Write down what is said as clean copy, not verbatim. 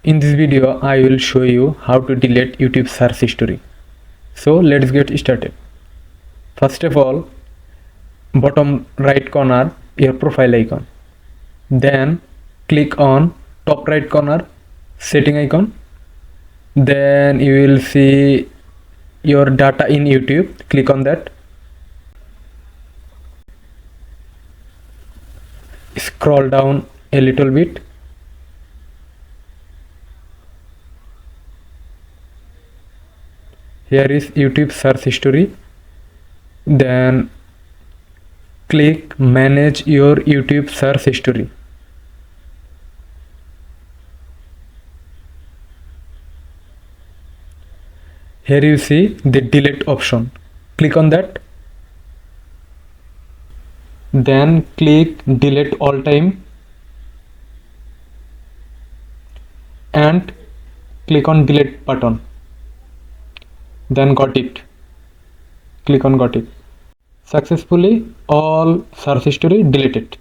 In this video, I will show you how to delete YouTube search history. So let's get started. First of all, bottom right corner, your profile icon. Then click on top right corner, setting icon. Then you will see your data in YouTube. Click on that. Scroll down a little bit. Here is YouTube search history. Then click manage your YouTube search history. Here you see the delete option. Click on that. Then click delete all time and click on delete button. Then got it. Click on got it. Successfully all search history deleted.